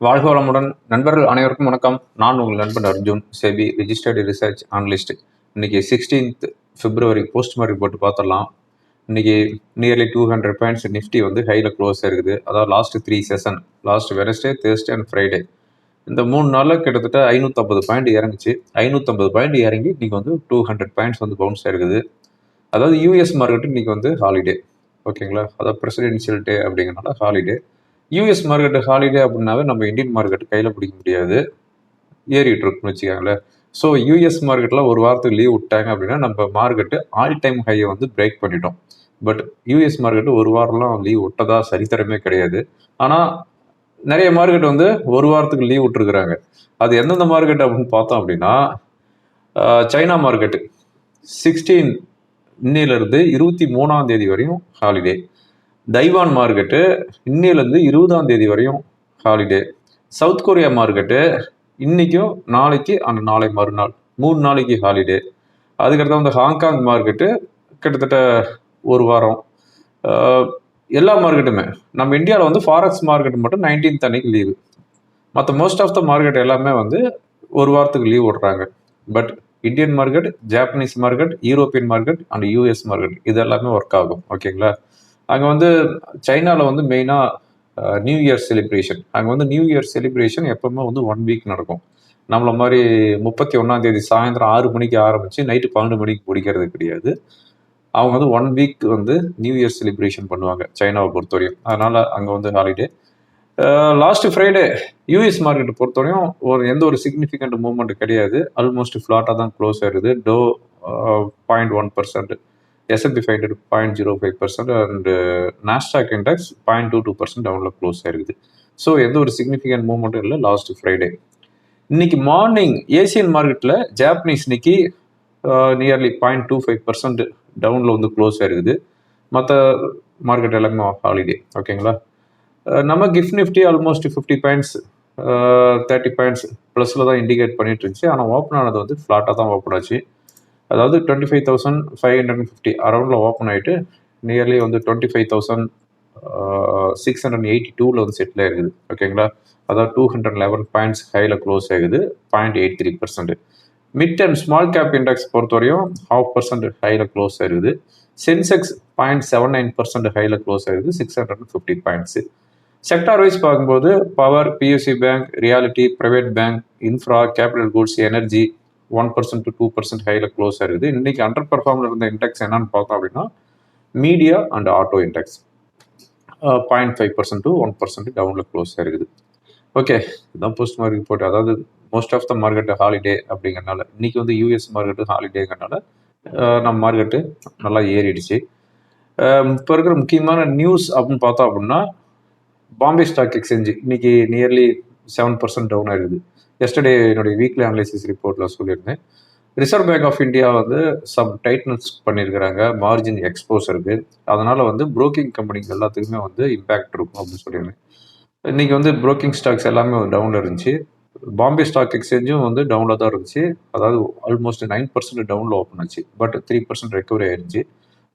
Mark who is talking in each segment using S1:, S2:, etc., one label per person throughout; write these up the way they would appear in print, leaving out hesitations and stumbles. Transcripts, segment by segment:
S1: வாழ்க வளமுடன். நண்பர்கள் அனைவருக்கும் வணக்கம். நான் உங்கள் நண்பன் Arjun, SEBI registered research analyst. இன்னைக்கு 16th February போஸ்ட் மார்க்கெட் போட்டு பார்த்துடலாம். இன்னைக்கு நியர்லி 200 பாயிண்ட்ஸ் நிஃப்டி வந்து ஹையில் க்ளோஸ் இருக்குது. அதாவது last 3 session, last Wednesday, Thursday and Friday, இந்த 3 நாளில் கிட்டத்தட்ட 550 பாயிண்ட் இறங்குச்சு. 550 பாயிண்ட் இறங்கி இன்னைக்கு வந்து 200 பாயிண்ட்ஸ் வந்து பவுன்ஸ் ஆயிருக்குது. அதாவது யூஎஸ் மார்க்கெட்டு இன்னைக்கு வந்து ஹாலிடே, ஓகேங்களா? அதாவது பிரசிடென்ஷியல் டே அப்படிங்கிறனால ஹாலிடே. யூஎஸ் மார்க்கெட்டு ஹாலிடே அப்படின்னாவே நம்ம இந்தியன் மார்க்கெட் கையில் பிடிக்க முடியாது, ஏறிட்டு இருக்குன்னு வச்சுக்காங்களேன். ஸோ யூஎஸ் மார்க்கெட்டில் ஒரு வாரத்துக்கு லீவ் விட்டாங்க அப்படின்னா நம்ம மார்க்கெட்டு ஆல் டைம் ஹையை வந்து பிரேக் பண்ணிட்டோம். பட் யூஎஸ் மார்க்கெட்டு ஒரு வாரம்லாம் லீவ் விட்டதா சரித்திரமே கிடையாது. ஆனால் நிறைய மார்க்கெட் வந்து ஒரு வாரத்துக்கு லீவ் விட்டுருக்குறாங்க. அது எந்தெந்த மார்க்கெட் அப்படின்னு பார்த்தோம் அப்படின்னா, சைனா மார்க்கெட்டு 16 இன்னிலிருந்து 23ஆம் தேதி வரையும் ஹாலிடே. தைவான் மார்க்கெட்டு இன்னிலேருந்து 20ஆம் தேதி வரையும் ஹாலிடே. சவுத் கொரியா மார்க்கெட்டு இன்னைக்கும் நாளைக்கு அந்த நாளை மறுநாள் 3 நாளைக்கு ஹாலிடே. அதுக்கடுத்து வந்து ஹாங்காங் மார்க்கெட்டு கிட்டத்தட்ட ஒரு வாரம். எல்லா மார்க்கெட்டுமே நம்ம இந்தியாவில் வந்து ஃபாரெக்ஸ் மார்க்கெட் மட்டும் 19th அன்னைக்கு லீவு. மற்ற மோஸ்ட் ஆஃப் த மார்க்கெட் எல்லாமே வந்து ஒரு வாரத்துக்கு லீவ் விடுறாங்க. But Indian market, Japanese market, European market and US market இது எல்லாமே ஒர்க் ஆகும், ஓகேங்களா? அங்கே வந்து சைனாவில் வந்து மெயினாக நியூ இயர் செலிப்ரேஷன். அங்கே வந்து நியூ இயர் செலிப்ரேஷன் எப்பவுமே வந்து 1 வீக் நடக்கும். நம்மள மாதிரி 31ஆம் தேதி சாயந்தரம் 6 மணிக்கு ஆரம்பித்து நைட்டு 12 மணிக்கு பிடிக்கிறது கிடையாது. அவங்க வந்து 1 வீக் வந்து நியூ இயர் செலிப்ரேஷன் பண்ணுவாங்க சைனாவை பொறுத்தவரையும். அதனால் அங்கே வந்து ஹாலிடே. லாஸ்ட் ஃப்ரைடே யூஎஸ் மார்க்கெட்டை பொறுத்தவரையும் எந்த ஒரு சிக்னிஃபிகண்ட் மூவ்மெண்ட் கிடையாது. ஆல்மோஸ்ட் ஃப்ளாட்டாக தான் க்ளோஸ் ஆயிருது. To 0.1%, S&P 500 0.05% and Nasdaq index 0.22% டவுனில் க்ளோஸ் ஆயிருக்குது. ஸோ எந்த ஒரு சிக்னிஃபிகண்ட் மூவ்மெண்ட்டும் இல்லை லாஸ்ட் ஃப்ரைடே. இன்னைக்கு மார்னிங் ஏசியன் மார்க்கெட்டில் ஜாப்பனீஸ் இன்னைக்கு நியர்லி 0.25% டவுனில் வந்து க்ளோஸ் ஆயிருக்குது. மற்ற மார்க்கெட் எல்லாமே ஹாலிடே, ஓகேங்களா? நம்ம gift Nifty almost 50 points 30 points ப்ளஸில் தான் இண்டிகேட் பண்ணிட்டு இருந்துச்சு. ஆனால் ஓப்பன் ஆனது வந்து ஃப்ளாட்டாக தான் ஓப்பன் ஆச்சு. அதாவது 25,550 அரௌண்டில் ஓப்பன் ஆகிட்டு நியர்லி வந்து 25,682 வந்து செட்டில் ஆயிருக்குது, ஓகேங்களா? அதாவது 211 பாயிண்ட்ஸ் ஹையில் க்ளோஸ் ஆகுது, 0.83%. Mid and small cap index பொறுத்தவரையும் 0.5% ஹையில் க்ளோஸ் ஆயிருக்குது. சென்செக்ஸ் 0.79% ஹையில் க்ளோஸ் ஆயிருக்குது, 650 பாயிண்ட்ஸு. செக்டார் வைஸ் பார்க்கும்போது power, BSc bank, reality, private bank, infra, capital goods, energy 1% to 2% ஹையில் க்ளோஸ் ஆயிருக்குது. இன்னைக்கு அண்டர் பர்ஃபார்மில் இருந்த இண்டெக்ஸ் என்னன்னு பார்த்தோம் அப்படின்னா media and auto index 0.5% to 1% டவுனில் க்ளோஸ் ஆயிருக்குது. ஓகே, இதுதான் போஸ்ட் மார்க்கெட் ரிப்போர்ட். அதாவது most of the market holiday அப்படிங்கிறனால இன்னைக்கு வந்து யூஎஸ் மார்க்கெட்டு ஹாலிடேங்கிறனால நம்ம மார்க்கெட்டு நல்லா ஏறிடுச்சு. இப்போ இருக்கிற முக்கியமான நியூஸ் அப்படின்னு பார்த்தோம் அப்படின்னா பாம்பே ஸ்டாக் எக்ஸ்சேஞ்சு இன்னைக்கு நியர்லி 7% டவுன் ஆயிருக்குது. எஸ்டர்டே என்னுடைய வீக்லி அனலைசிஸ் ரிப்போர்ட்டில் சொல்லியிருந்தேன். ரிசர்வ் பேங்க் ஆஃப் இந்தியா வந்து சம் டைட்னஸ் பண்ணியிருக்கிறாங்க மார்ஜின் எக்ஸ்போசருக்கு. அதனால் வந்து புரோக்கிங் கம்பெனிக்கு எல்லாத்துக்குமே வந்து இம்பேக்ட் இருக்கும் அப்படின்னு சொல்லியிருந்தேன். இன்னைக்கு வந்து புரோக்கிங் ஸ்டாக்ஸ் எல்லாமே டவுனில் இருந்துச்சு. பாம்பே ஸ்டாக் எக்ஸ்சேஞ்சும் வந்து டவுனில் தான் இருந்துச்சு. அதாவது ஆல்மோஸ்ட் 9% டவுனில் ஓப்பன் ஆச்சு. பட் 3% ரெக்கவரி ஆயிருந்துச்சு.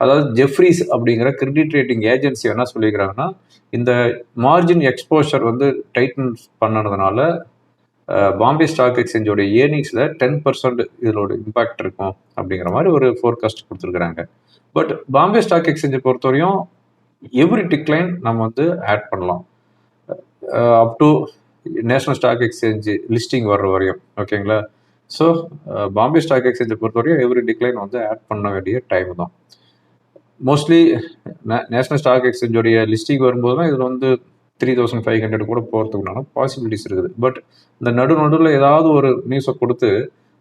S1: அதாவது ஜெஃப்ரீஸ் அப்படிங்கிற கிரெடிட் ரேட்டிங் ஏஜென்சி என்ன சொல்லிக்கிறாங்கன்னா, இந்த மார்ஜின் எக்ஸ்போஷர் வந்து டைட்டன் பண்ணதுனால பாம்பே ஸ்டாக் எக்ஸ்சேஞ்சோட ஏர்னிங்ஸில் 10% இதோட இம்பாக்ட் இருக்கும் அப்படிங்கிற மாதிரி ஒரு ஃபோர்காஸ்ட் கொடுத்துருக்குறாங்க. பட் பாம்பே ஸ்டாக் எக்ஸ்சேஞ்சை பொறுத்தவரையும் எவ்ரி டிக்ளைன் நம்ம வந்து ஆட் பண்ணலாம் up to National Stock Exchange listing வர்ற வரையும், ஓகேங்களா? ஸோ பாம்பே ஸ்டாக் எக்ஸ்சேஞ்சை பொறுத்தவரையும் எவ்ரி டிக்ளைன் வந்து ஆட் பண்ண வேண்டிய டைம் தான். மோஸ்ட்லி நேஷனல் ஸ்டாக் எக்ஸ்சேஞ்சோடைய லிஸ்டிங் வரும்போது தான் இதில் வந்து 3,500 கூட போகிறதுக்குனால பாசிபிலிட்டிஸ் இருக்குது. பட் இந்த நடுவில் ஏதாவது ஒரு நியூஸை கொடுத்து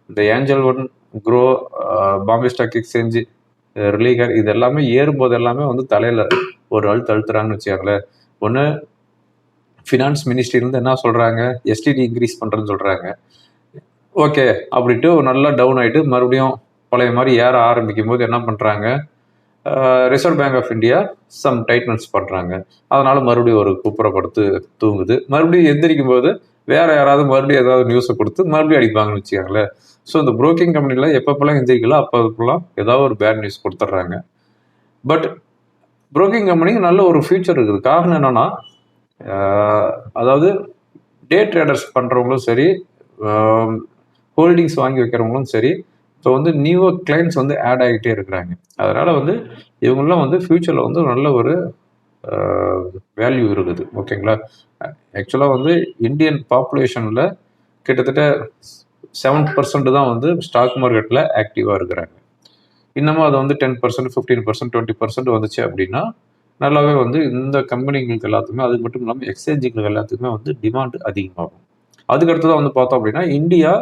S1: இந்த Angel One, Groww, Bombay Stock Exchange, Religare இது எல்லாமே ஏறும்போது எல்லாமே வந்து தலையில் ஒரு அழுத்துறாங்கன்னு வச்சுக்காங்களேன். ஒன்று ஃபினான்ஸ் மினிஸ்ட்ரியிலேருந்து என்ன சொல்கிறாங்க, எஸ்டிடி இன்க்ரீஸ் பண்ணுறேன்னு சொல்கிறாங்க. ஓகே அப்படின்ட்டு நல்லா டவுன் ஆகிட்டு மறுபடியும் பழைய மாதிரி ஏற ஆரம்பிக்கும் போது என்ன பண்ணுறாங்க, Reserve Bank of India some tightness பண்ணுறாங்க. அதனால் மறுபடியும் ஒரு குப்புறப்படுத்து தூங்குது. மறுபடியும் எந்திரிக்கும் போது வேறு யாராவது மறுபடியும் ஏதாவது நியூஸை கொடுத்து மறுபடியும் அடிப்பாங்கன்னு வச்சுக்காங்களேன். ஸோ இந்த புரோக்கிங் கம்பெனியில் எப்பப்பெல்லாம் எந்திரிக்கலாம் அப்போலாம் ஏதாவது ஒரு பேட் நியூஸ் கொடுத்துட்றாங்க. பட் புரோக்கிங் கம்பெனிக்கு நல்ல ஒரு ஃபியூச்சர் இருக்குது. காரணம் என்னென்னா, அதாவது டே ட்ரேடர்ஸ் பண்ணுறவங்களும் சரி, ஹோல்டிங்ஸ் வாங்கி வைக்கிறவங்களும் சரி, இப்போ வந்து நியூ கிளைண்ட்ஸ் வந்து ஆட் ஆகிட்டே இருக்கிறாங்க. அதனால் வந்து இவங்கெல்லாம் வந்து ஃப்யூச்சரில் வந்து நல்ல ஒரு வேல்யூ இருக்குது. ஓகேங்களா? ஆக்சுவலாக வந்து இந்தியன் பாப்புலேஷனில் கிட்டத்தட்ட 7% தான் வந்து ஸ்டாக் மார்க்கெட்டில் ஆக்டிவாக இருக்கிறாங்க. இன்னமும் அது வந்து 10%, 15%, 20% வந்துச்சு அப்படின்னா நல்லாவே வந்து இந்த கம்பெனிகளுக்கு எல்லாத்துக்குமே, அது மட்டும் இல்லாமல் எக்ஸ்சேஞ்சுகளுக்கு எல்லாத்துக்குமே வந்து டிமாண்ட் அதிகமாகும். அதுக்கடுத்ததான் வந்து பார்த்தோம் அப்படின்னா, இந்தியா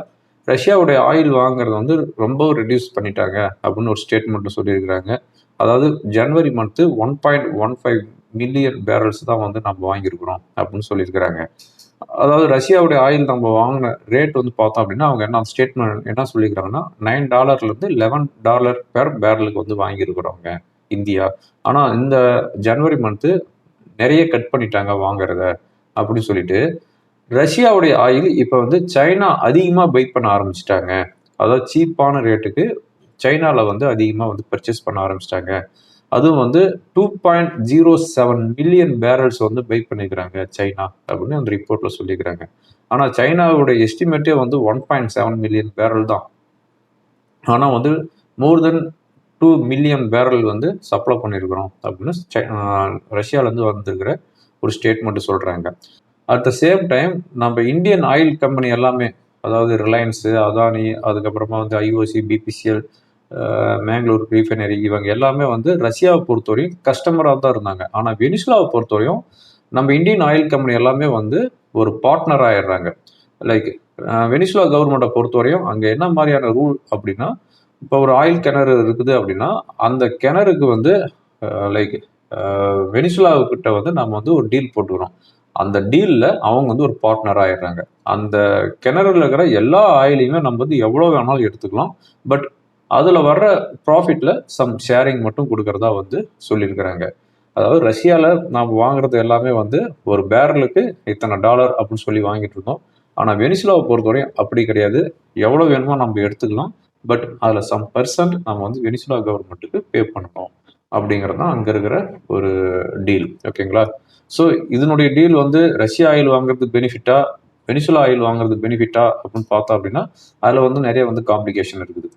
S1: ரஷ்யாவுடைய ஆயில் வாங்குறத வந்து ரொம்ப ரெடியூஸ் பண்ணிட்டாங்க அப்படின்னு ஒரு ஸ்டேட்மெண்ட் சொல்லியிருக்கிறாங்க. அதாவது ஜனவரி மந்த்து 1.15 மில்லியன் பேரல்ஸ் தான் வந்து நம்ம வாங்கியிருக்கிறோம் அப்படின்னு சொல்லியிருக்கிறாங்க. அதாவது ரஷ்யாவுடைய ஆயில் நம்ம வாங்கின ரேட் வந்து பார்த்தோம் அப்படின்னா, அவங்க என்ன ஸ்டேட்மெண்ட் என்ன சொல்லியிருக்கிறாங்கன்னா, $9 $11 பெர் பேரலுக்கு வந்து வாங்கியிருக்கிறோங்க இந்தியா. ஆனால் இந்த ஜனவரி மந்த்து நிறைய கட் பண்ணிட்டாங்க வாங்குறத அப்படின்னு சொல்லிட்டு, ரஷ்யாவுடைய ஆயில் இப்போ வந்து சைனா அதிகமாக பை பண்ண ஆரம்பிச்சிட்டாங்க. அதாவது சீப்பான ரேட்டுக்கு சைனாவில் வந்து அதிகமாக வந்து பர்ச்சேஸ் பண்ண ஆரம்பிச்சிட்டாங்க. அதுவும் வந்து 2.07 மில்லியன் பேரல்ஸ் வந்து பை பண்ணிக்கிறாங்க சைனா அப்படின்னு அந்த ரிப்போர்ட்ல சொல்லிக்கிறாங்க. ஆனால் சைனாவோட எஸ்டிமேட்டே வந்து 1.7 மில்லியன் பேரல் தான். ஆனால் வந்து மோர் தென் 2 மில்லியன் பேரல் வந்து சப்ளை பண்ணியிருக்கிறோம் அப்படின்னு ரஷ்யாவிலேருந்து வந்திருக்கிற ஒரு ஸ்டேட்மெண்ட் சொல்கிறாங்க. அட் த சேம் டைம் நம்ம இந்தியன் ஆயில் கம்பெனி எல்லாமே, அதாவது ரிலையன்ஸு, அதானி, அதுக்கப்புறமா வந்து ஐஓசி, பிபிசிஎல், மேங்களூர் ரீஃபைனரி, இவங்க எல்லாமே வந்து ரஷ்யாவை பொறுத்தவரையும் கஸ்டமராக தான் இருந்தாங்க. ஆனால் வெனிசுலாவை பொறுத்தவரையும் நம்ம இந்தியன் ஆயில் கம்பெனி எல்லாமே வந்து ஒரு பார்ட்னர் ஆயிடுறாங்க. லைக் வெனிசுலா கவர்மெண்ட்டை பொறுத்தவரையும் அங்கே என்ன மாதிரியான ரூல் அப்படின்னா, இப்போ ஒரு ஆயில் கிணறு இருக்குது அப்படின்னா அந்த கிணறுக்கு வந்து லைக் வெனிசுலாவுக்கிட்ட வந்து நம்ம வந்து ஒரு டீல் போட்டுக்கிறோம். அந்த டீலில் அவங்க வந்து ஒரு பார்ட்னர் ஆயிடுறாங்க. அந்த கிணறுல இருக்கிற எல்லா ஆயிலையுமே நம்ம வந்து எவ்வளோ வேணாலும் எடுத்துக்கலாம். பட் அதில் வர்ற ப்ராஃபிட்டில் சம் ஷேரிங் மட்டும் கொடுக்கறதா வந்து சொல்லியிருக்கிறாங்க. அதாவது ரஷ்யாவில் நாம் வாங்குறது எல்லாமே வந்து ஒரு பேரலுக்கு இத்தனை டாலர் அப்படின்னு சொல்லி வாங்கிட்டு இருந்தோம். ஆனால் வெனிசுலாவை பொறுத்தவரையும் அப்படி கிடையாது. எவ்வளோ வேணுமோ நம்ம எடுத்துக்கலாம். பட் அதில் சம் பர்சன்ட் நம்ம வந்து வெனிசுலா கவர்மெண்ட்டுக்கு பே பண்ணணும் அப்படிங்கிறது தான் அங்கே இருக்கிற ஒரு டீல். ஓகேங்களா? ஸோ இதனுடைய டீல் வந்து ரஷ்யா ஆயில் வாங்குறது பெனிஃபிட்டா, வெனிசுலா ஆயில் வாங்குறது பெனிஃபிட்டா அப்படின்னு பார்த்தோம் அப்படின்னா அதில் வந்து நிறைய வந்து காம்ப்ளிகேஷன் இருக்குது.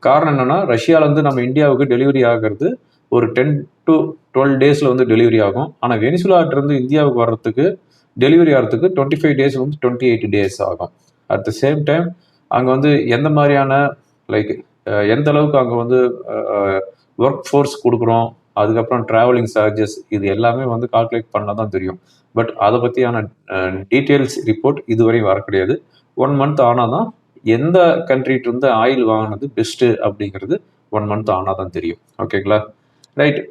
S1: காரணம் என்னன்னா, ரஷ்யாவிலேருந்து நம்ம இந்தியாவுக்கு டெலிவரி ஆகிறது ஒரு 10 to 12 டேஸில் வந்து டெலிவரி ஆகும். ஆனால் வெனிசுலாட்டிருந்து இந்தியாவுக்கு வர்றதுக்கு டெலிவரி ஆகிறதுக்கு 25 டேஸ் வந்து 28 டேஸ் ஆகும். அட் த சேம் டைம் அங்கே வந்து எந்த மாதிரியான லைக் எந்த அளவுக்கு அங்கே வந்து ஒர்க் ஃபோர்ஸ் கொடுக்குறோம், அதுக்கப்புறம் ட்ராவலிங் சார்ஜஸ், இது எல்லாமே வந்து கால்குலேட் பண்ணால் தான் தெரியும். பட் அதை பற்றியான டீட்டெயில்ஸ் ரிப்போர்ட் இதுவரை வர கிடையாது. 1 மந்த் ஆனால் தான் எந்த கண்ட்ரிட்டு இருந்து ஆயில் வாங்கினது பெஸ்ட்டு அப்படிங்கிறது 1 மந்த் ஆனால் தான் தெரியும். ஓகேங்களா? ரைட்.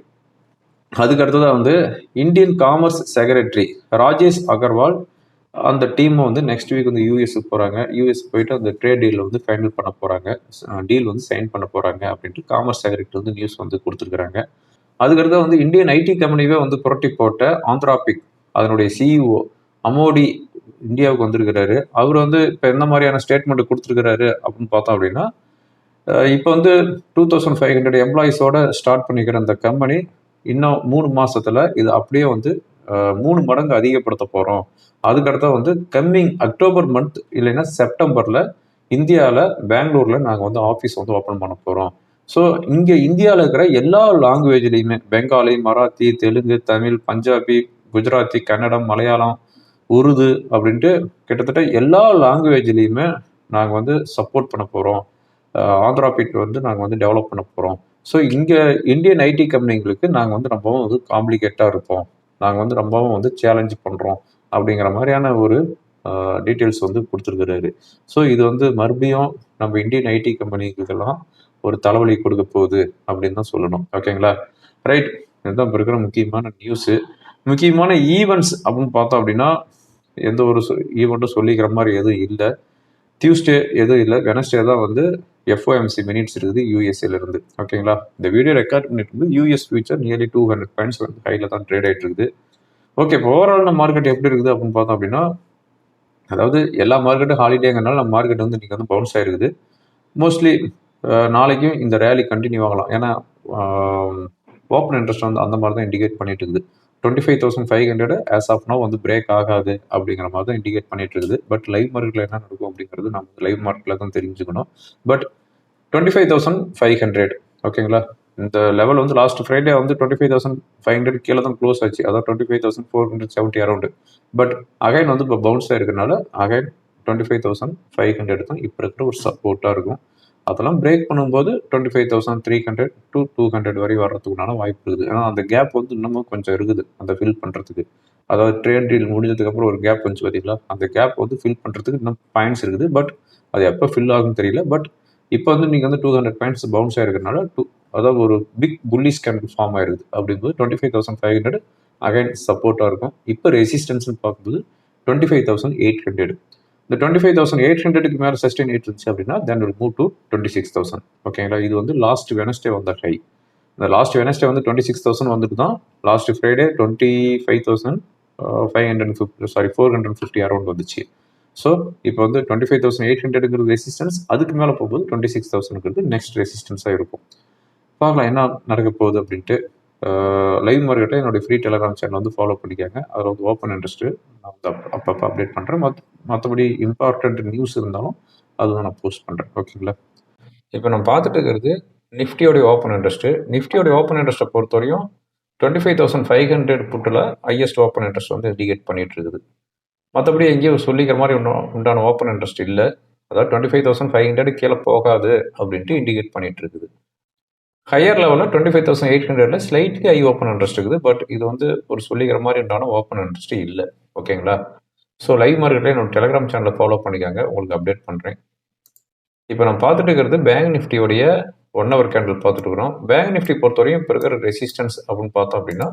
S1: அதுக்கு அடுத்ததாக வந்து Indian commerce secretary Rajesh Agarwal அந்த டீமை வந்து நெக்ஸ்ட் வீக் வந்து யூஎஸ்க்கு போகிறாங்க. யூஎஸ் போயிட்டு அந்த ட்ரேட் டீல் வந்து ஃபைனல் பண்ண போகிறாங்க, டீல் வந்து சைன் பண்ண போகிறாங்க அப்படின்ட்டு காமர்ஸ் செக்ரட்டரி வந்து நியூஸ் வந்து கொடுத்துருக்குறாங்க. அதுக்கடுத்து வந்து இந்தியன் ஐடி கம்பெனியே வந்து புரட்டி போட்ட ஆந்த்ராபிக் அதனுடைய சிஇஓ அமோடி இந்தியாவுக்கு வந்திருக்கிறாரு. அவர் வந்து இப்போ எந்த மாதிரியான ஸ்டேட்மெண்ட் கொடுத்துருக்கிறாரு அப்படின்னு பார்த்தோம் அப்படின்னா, இப்போ வந்து 2500 எம்ப்ளாயிஸோட ஸ்டார்ட் பண்ணிக்கிற அந்த கம்பெனி இன்னும் 3 மாசத்துல இது அப்படியே வந்து 3 மடங்கு அதிகப்படுத்த போகிறோம். அதுக்கடுத்த வந்து கம்மிங் அக்டோபர் மந்த் இல்லைன்னா செப்டம்பரில் இந்தியாவில் பெங்களூரில் நாங்கள் வந்து ஆஃபீஸ் வந்து ஓப்பன் பண்ண போகிறோம். ஸோ இங்கே இந்தியாவில் இருக்கிற எல்லா லாங்குவேஜ்லேயுமே பெங்காலி, மராத்தி, தெலுங்கு, தமிழ், பஞ்சாபி, குஜராத்தி, கன்னடம், மலையாளம், உருது அப்படின்ட்டு கிட்டத்தட்ட எல்லா லாங்குவேஜ்லேயுமே நாங்கள் வந்து சப்போர்ட் பண்ண போகிறோம். ஆந்த்ராபிக் வந்து நாங்கள் வந்து டெவலப் பண்ண போகிறோம். ஸோ இங்கே இந்தியன் ஐடி கம்பெனிங்களுக்கு நாங்கள் வந்து ரொம்பவும் வந்து காம்ப்ளிகேட்டாக இருப்போம், நாங்கள் வந்து ரொம்பவும் வந்து சேலஞ்ச் பண்ணுறோம் அப்படிங்கிற மாதிரியான ஒரு டீட்டெயில்ஸ் வந்து கொடுத்துருக்குறாரு. ஸோ இது வந்து மறுபடியும் நம்ம இந்தியன் ஐடி கம்பெனிகளுக்கெல்லாம் ஒரு தலைவலி கொடுக்க போகுது அப்படின்னு தான் சொல்லணும். ஓகேங்களா? ரைட். இதுதான் இப்போ இருக்கிற முக்கியமான நியூஸு. முக்கியமான ஈவெண்ட்ஸ் அப்படின்னு பார்த்தோம் அப்படின்னா எந்த ஒரு ஈவெண்ட்டும் சொல்லிக்கிற மாதிரி எதுவும் இல்லை. டியூஸ்டே எதுவும் இல்லை. வெனஸ்டே தான் வந்து எஃப்ஓஎம்சி மினிட்ஸ் இருக்குது யூஎஸ்ஏலேருந்து. ஓகேங்களா? இந்த வீடியோ ரெக்கார்ட் பண்ணிட்டு இருந்து யூஎஸ் ஃபியூச்சர் நியர்லி 200 பாயிண்ட்ஸ் வந்து ஹையில் தான் ட்ரேட் ஆகிட்டு இருக்குது. ஓகே, இப்போ ஓவரால் மார்க்கெட் எப்படி இருக்குது அப்படின்னு பார்த்தோம் அப்படின்னா, அதாவது எல்லா மார்க்கெட்டும் ஹாலிடேங்கிறனால நம்ம மார்க்கெட் வந்து இன்றைக்கி வந்து பவுன்ஸ் ஆகிருக்குது. மோஸ்ட்லி நாளைக்கும் இந்த ரேலி கண்டினியூ ஆகலாம். ஏன்னா ஓப்பன் இன்ட்ரெஸ்ட் வந்து அந்த மாதிரி தான் இண்டிகேட் பண்ணிட்டு இருக்குது. 25,500 ஆஸ் ஆஃப் நோ வந்து பிரேக் ஆகாது அப்படிங்கிற மாதிரி தான் இண்டிகேட் பண்ணிட்டு இருக்குது. பட் லைவ் மார்க்கெட்டில் என்ன நடக்கும் அப்படிங்கிறது நம்ம லைவ் மார்க்கெட்டில் தான் தெரிஞ்சுக்கணும். பட் 25,500 ஓகேங்களா, இந்த லெவல் வந்து லாஸ்ட் ஃப்ரைடே வந்து 25,500 கீழே தான் க்ளோஸ் ஆச்சு, அதாவது 25,470 அரௌண்டு. பட் அகைன் வந்து இப்போ பவுன்ஸ் ஆயிருக்கனால அகைன் 25,500 தான் இப்போ இருக்கிற ஒரு சப்போர்ட்டாக இருக்கும். அதெல்லாம் பிரேக் பண்ணும்போது 25,300 to 200 வரை வர்றதுக்குண்டான வாய்ப்பு இருக்குது. ஏன்னா அந்த கேப் வந்து இன்னமும் கொஞ்சம் இருக்குது அந்த ஃபில் பண்ணுறதுக்கு. அதாவது ட்ரேட் டீல் முடிஞ்சதுக்கப்புறம் ஒரு கேப் வந்துச்சு பார்த்தீங்களா, அந்த கேப் வந்து ஃபில் பண்ணுறதுக்கு இன்னும் பாயிண்ட்ஸ் இருக்குது. பட் அது எப்போ ஃபில் ஆகும்னு தெரியல. பட் இப்போ வந்து நீங்கள் வந்து 200 பாயிண்ட்ஸ் பவுன்ஸ் ஆயிருக்கிறதுனால அதாவது ஒரு பிக் புல்லிஷ் கேண்டில் ஃபார்ம் ஆயிருக்குது. அப்படிங்கும்போது 25,500 அகைன் சப்போர்ட்டாக இருக்கும். இப்போ ரெசிஸ்டன்ஸ்னு பார்க்கும்போது 25,800. இந்த 25,800க்கு மேலே சஸ்டெயின் ஆயிட்டு இருந்துச்சு அப்படின்னா தென் வில் மூவ் டு 26,000. ஓகேங்களா, இது வந்து லாஸ்ட் வெனஸ்டே வந்த ஹை. இந்த லாஸ்ட் வெனஸ்டே வந்து 26,000 வந்துட்டு தான் லாஸ்ட் ஃப்ரைடே 450 அரௌண்ட் வந்துச்சு. ஸோ இப்போ வந்து 25,800ங்கிறது ரெசிஸ்டன்ஸ், அதுக்கு மேலே போகும்போது 26,000ங்கிறது நெக்ஸ்ட் ரெசிஸ்டன்ஸாக இருக்கும். பார்க்கலாம் என்ன நடக்க போகுது அப்படின்ட்டு. லைவ் மார்க்கெட்டை என்னுடைய ஃப்ரீ டெலகிராம் சேனல் வந்து ஃபாலோ பண்ணிக்காங்க. அதில் வந்து ஓப்பன் இன்ட்ரெஸ்ட்டு நான் வந்து அப்பப்போ அப்டேட் பண்ணுறேன். மற்றபடி இம்பார்ட்டண்ட் நியூஸ் இருந்தாலும் அதுதான் நான் போஸ்ட் பண்ணுறேன். ஓகேங்களா, இப்போ நம்ம பார்த்துட்டு இருக்கிறது நிஃப்டியோடைய ஓப்பன் இன்ட்ரெஸ்ட்டு. நிஃப்டியோடைய ஓப்பன் இன்ட்ரெஸ்ட்டை பொறுத்தவரையும் 25,500 புட்டில் ஹையஸ்ட் ஓப்பன் இன்ட்ரெஸ்ட் வந்து இண்டிகேட் பண்ணிட்டு இருக்குது. மற்றபடி எங்கேயும் சொல்லிக்கிற மாதிரி உண்டான ஓப்பன் இன்ட்ரெஸ்ட் இல்லை. அதாவது 25,500 கீழே போகாது அப்படின்ட்டு இண்டிகேட் பண்ணிட்டு இருக்குது. ஹையர் லெவலில் 25,800 ஸ்லைட்லி ஹை ஓப்பன் இன்ட்ரெஸ்ட் இருக்குது. பட் இது வந்து ஒரு சொல்லிக்கிற மாதிரி உண்டான ஓப்பன் இன்ட்ரெஸ்ட் இல்லை. ஓகேங்களா, ஸோ லைவ் மார்க்கெட்டில் என்னோட டெலிகிராம் சேனலை ஃபாலோ பண்ணிக்காங்க, உங்களுக்கு அப்டேட் பண்ணுறேன். இப்போ நம்ம பார்த்துட்டு இருக்கிறது பேங்க் நிஃப்டியோடைய 1 hour கேண்டில் பார்த்துட்டு இருக்கிறோம். பேங்க் நிஃப்டி பொறுத்தவரையும் இப்போ இருக்கிற ரெசிஸ்டன்ஸ் அப்படின்னு பார்த்தோம் அப்படின்னா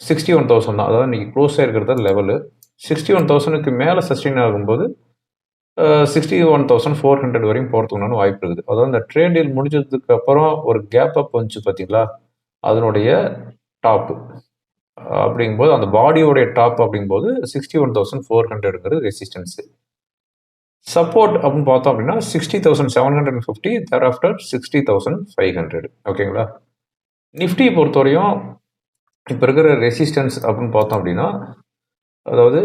S1: 61,000 தான். அதாவது இன்னைக்கு க்ளோஸ் ஆகிருக்கிறது லெவலு 61,000க்கு மேலே சஸ்டெயின் ஆகும்போது 61,400 வரையும் போகிறதுக்குனான வாய்ப்பு இருக்குது. அதாவது இந்த ட்ரேட் டீல் முடிஞ்சதுக்கு அப்புறம் ஒரு கேப் அப் வந்துச்சு பார்த்தீங்களா, அதனுடைய டாப்பு அப்படிங்கும்போது அந்த பாடியோடைய டாப் அப்படிங்கும்போது 61,400ங்கிறது ரெசிஸ்டன்ஸு. சப்போர்ட் அப்படின்னு பார்த்தோம் அப்படின்னா 60,750, தேர் ஆஃப்டர் 60,500. ஓகேங்களா, நிஃப்டி பொறுத்தவரையும் இப்போ இருக்கிற ரெசிஸ்டன்ஸ் அப்படின்னு பார்த்தோம் அப்படின்னா, அதாவது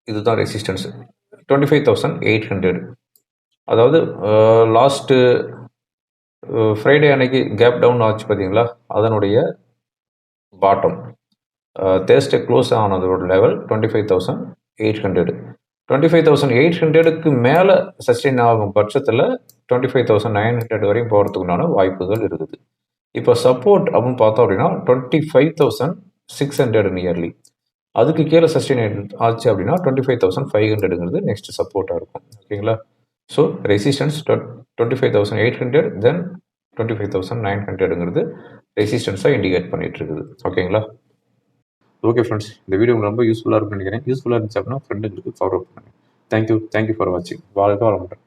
S1: இதுதான் ரெசிஸ்டன்ஸ் 25,800. அதாவது லாஸ்ட்டு ஃப்ரைடே அன்னைக்கு கேப் டவுன் ஆச்சு பார்த்தீங்களா, அதனுடைய பாட்டம் தேர்ஸ்டே க்ளோஸ் ஆனதோட லெவல் 25,800. 25,800க்கு மேலே சஸ்டெயின் ஆகும் பட்சத்தில் 25,900 வரையும் போகிறதுக்குண்டான வாய்ப்புகள் இருக்குது. இப்போ சப்போர்ட் அப்படின்னு பார்த்தோம் அப்படின்னா 25,600 நியர்லி. அதுக்கு கீழே சஸ்டெயின் ஆச்சு அப்படின்னா 25,500ங்கிறது நெக்ஸ்ட் சப்போர்ட்டாக இருக்கும். ஓகேங்களா, ஸோ ரெசிஸ்டன்ஸ் 25,800 தென் 25,900ங்கிறது ரெசிஸ்டன்ஸாக இண்டிகேட் பண்ணிட்டு இருக்குது. ஓகேங்களா, ஓகே ஃப்ரெண்ட்ஸ், இந்த வீடியோ உங்களுக்கு ரொம்ப யூஸ்ஃபுல்லாக இருக்கும்னு நினைக்கிறேன். யூஸ்ஃபுல்லாக இருந்துச்சு அப்படின்னா ஃப்ரெண்டுங்களுக்கு ஃபார்வர்ட் பண்ணுங்கள். தேங்க்யூ ஃபார் வாட்சிங். வாழ்க வளமுடன்.